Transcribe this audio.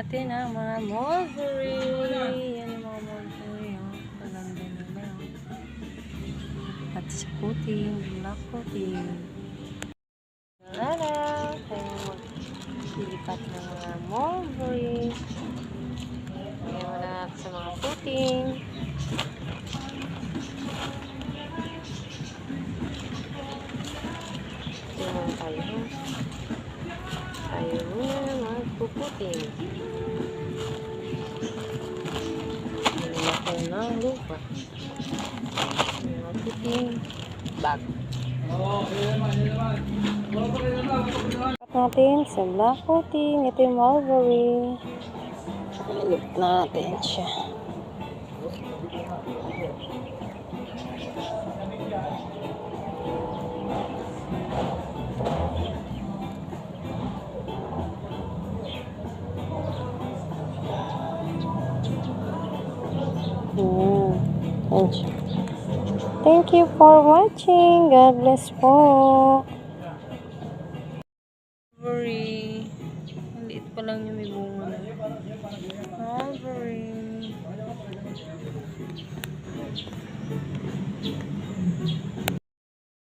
natin ang mga mulberry. Yan yung mga mulberry. Palanda nila. At sa puting, black puting. Lala, tayo magsilipat ng mga mulberry. Ayan mo na sa mga puting. Tingnan tayo. Tayo muna magpuputing. Nilaki ng lupa. Mga puting bag. Natin sa black puting. Ito yung mulberry. Ilip natin siya. Thank you for watching. God bless po. Mulberry. Maliit pa lang yung may bunga na. Mulberry.